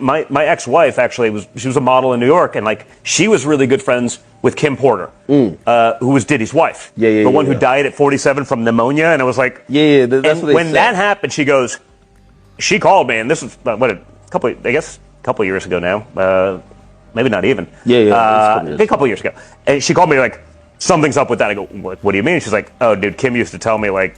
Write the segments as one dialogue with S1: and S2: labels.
S1: My ex-wife actually she was a model in New York, and like she was really good friends with Kim Porter, who was Diddy's wife, the one who died at 47 from pneumonia. And it was like,
S2: that's what they
S1: when
S2: said.
S1: that happened, she called me, and this was a couple years ago now, maybe not even, a couple years ago, and she called me like, something's up with that. I go, what do you mean? She's like, oh, dude, Kim used to tell me like.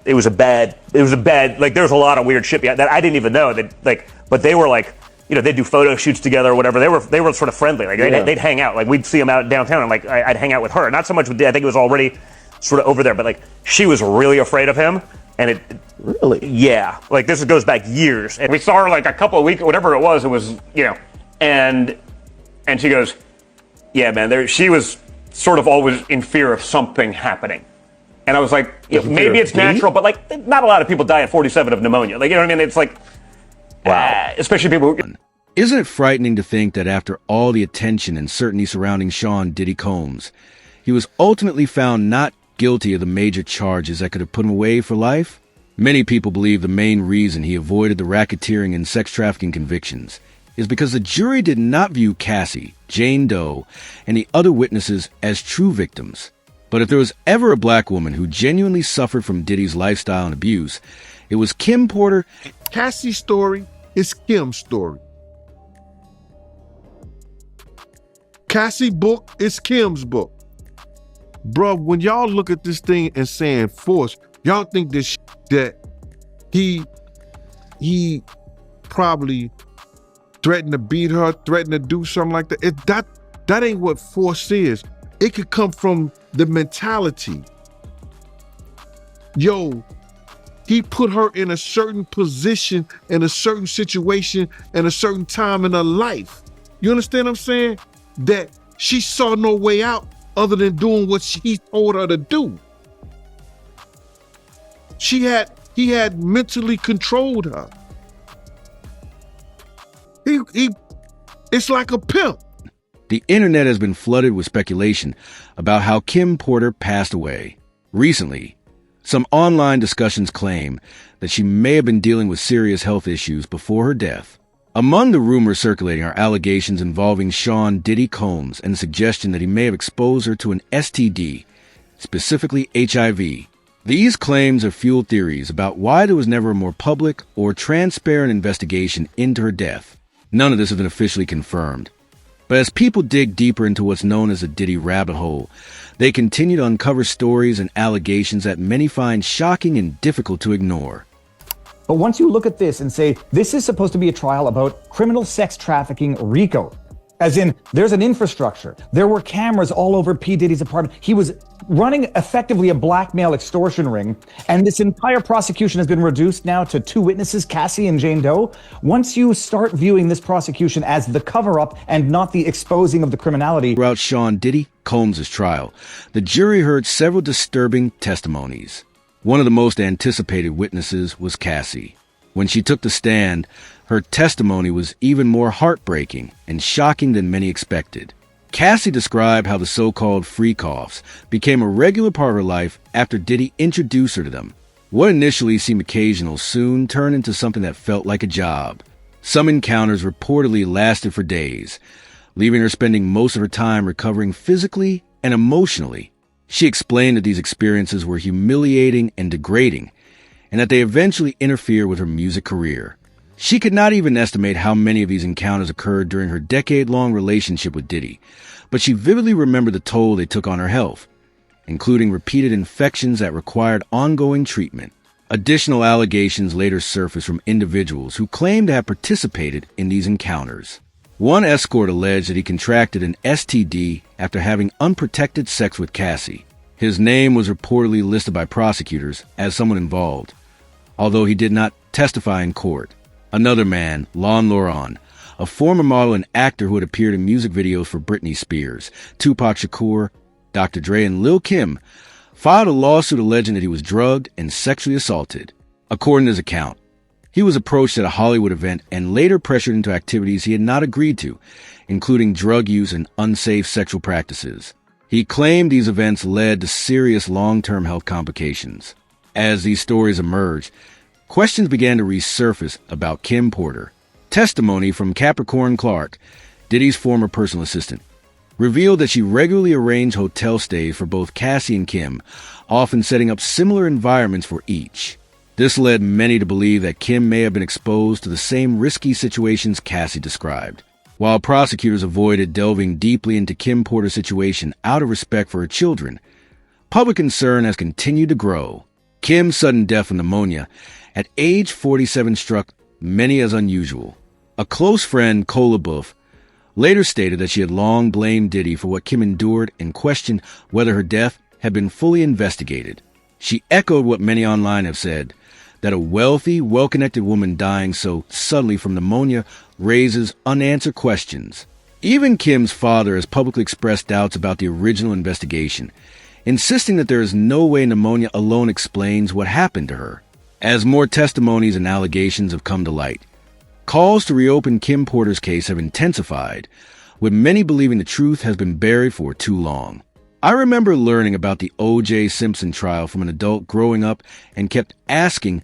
S1: It was a bad, like, there's a lot of weird shit that I didn't even know that, like, but they were like, they'd do photo shoots together or whatever. They were sort of friendly. Like, they'd hang out. Like, we'd see them out downtown, and like, I'd hang out with her. Not so much with Diddy. I think it was already sort of over there, but like, she was really afraid of him. And
S2: really?
S1: Yeah. Like, this goes back years. And we saw her like a couple of weeks, whatever it was, and she goes, yeah, man, she was sort of always in fear of something happening. And I was like, maybe it's natural, but like, not a lot of people die at 47 of pneumonia. Like, you know what I mean? It's like, wow. Especially people who...
S3: Isn't it frightening to think that after all the attention and certainty surrounding Sean Diddy Combs, he was ultimately found not guilty of the major charges that could have put him away for life? Many people believe the main reason he avoided the racketeering and sex trafficking convictions is because the jury did not view Cassie, Jane Doe, and the other witnesses as true victims. But if there was ever a black woman who genuinely suffered from Diddy's lifestyle and abuse, it was Kim Porter.
S4: Cassie's story is Kim's story. Cassie's book is Kim's book. Bruh, when y'all look at this thing and saying force, y'all think this that he probably threatened to beat her, threatened to do something like that. That ain't what force is. It could come from the mentality. Yo, he put her in a certain position, in a certain situation, in a certain time in her life. You understand what I'm saying? That she saw no way out other than doing what he told her to do. He had mentally controlled her. It's like a pimp.
S3: The internet has been flooded with speculation about how Kim Porter passed away. Recently, some online discussions claim that she may have been dealing with serious health issues before her death. Among the rumors circulating are allegations involving Sean Diddy Combs and the suggestion that he may have exposed her to an STD, specifically HIV. These claims have fueled theories about why there was never a more public or transparent investigation into her death. None of this has been officially confirmed. But as people dig deeper into what's known as the Diddy rabbit hole, they continue to uncover stories and allegations that many find shocking and difficult to ignore.
S5: But once you look at this and say, this is supposed to be a trial about criminal sex trafficking RICO, as in there's an infrastructure, there were cameras all over P. Diddy's apartment. He was running effectively a blackmail extortion ring, and this entire prosecution has been reduced now to two witnesses, Cassie and Jane Doe. Once you start viewing this prosecution as the cover-up and not the exposing of the criminality.
S3: Throughout Sean Diddy Combs' trial, the jury heard several disturbing testimonies. One of the most anticipated witnesses was Cassie. When she took the stand, her testimony was even more heartbreaking and shocking than many expected. Cassie described how the so-called freak-offs became a regular part of her life after Diddy introduced her to them. What initially seemed occasional soon turned into something that felt like a job. Some encounters reportedly lasted for days, leaving her spending most of her time recovering physically and emotionally. She explained that these experiences were humiliating and degrading, and that they eventually interfered with her music career. She could not even estimate how many of these encounters occurred during her decade-long relationship with Diddy, but she vividly remembered the toll they took on her health, including repeated infections that required ongoing treatment. Additional allegations later surfaced from individuals who claimed to have participated in these encounters. One escort alleged that he contracted an STD after having unprotected sex with Cassie. His name was reportedly listed by prosecutors as someone involved, although he did not testify in court. Another man, Lon Loran, a former model and actor who had appeared in music videos for Britney Spears, Tupac Shakur, Dr. Dre, and Lil' Kim, filed a lawsuit alleging that he was drugged and sexually assaulted. According to his account, he was approached at a Hollywood event and later pressured into activities he had not agreed to, including drug use and unsafe sexual practices. He claimed these events led to serious long-term health complications. As these stories emerged, questions began to resurface about Kim Porter. Testimony from Capricorn Clark, Diddy's former personal assistant, revealed that she regularly arranged hotel stays for both Cassie and Kim, often setting up similar environments for each. This led many to believe that Kim may have been exposed to the same risky situations Cassie described. While prosecutors avoided delving deeply into Kim Porter's situation out of respect for her children, public concern has continued to grow. Kim's sudden death from pneumonia at age 47 struck many as unusual. A close friend, Cole LaBeouf, later stated that she had long blamed Diddy for what Kim endured and questioned whether her death had been fully investigated. She echoed what many online have said, that a wealthy, well-connected woman dying so suddenly from pneumonia raises unanswered questions. Even Kim's father has publicly expressed doubts about the original investigation, insisting that there is no way pneumonia alone explains what happened to her. As more testimonies and allegations have come to light, calls to reopen Kim Porter's case have intensified, with many believing the truth has been buried for too long. I remember learning about the O.J. Simpson trial from an adult growing up and kept asking,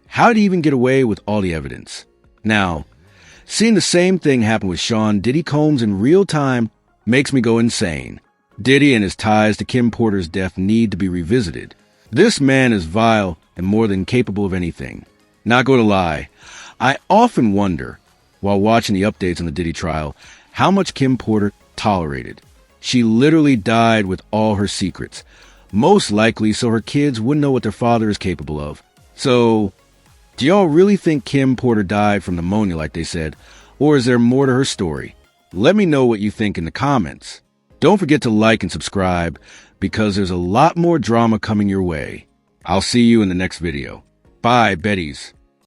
S3: how did he even get away with all the evidence? Now, seeing the same thing happen with Sean Diddy Combs in real time makes me go insane. Diddy and his ties to Kim Porter's death need to be revisited. This man is vile and more than capable of anything. Not going to lie, I often wonder, while watching the updates on the Diddy trial, how much Kim Porter tolerated. She literally died with all her secrets, most likely so her kids wouldn't know what their father is capable of. So, do y'all really think Kim Porter died from pneumonia like they said, or is there more to her story? Let me know what you think in the comments. Don't forget to like and subscribe, because there's a lot more drama coming your way. I'll see you in the next video. Bye, Betties.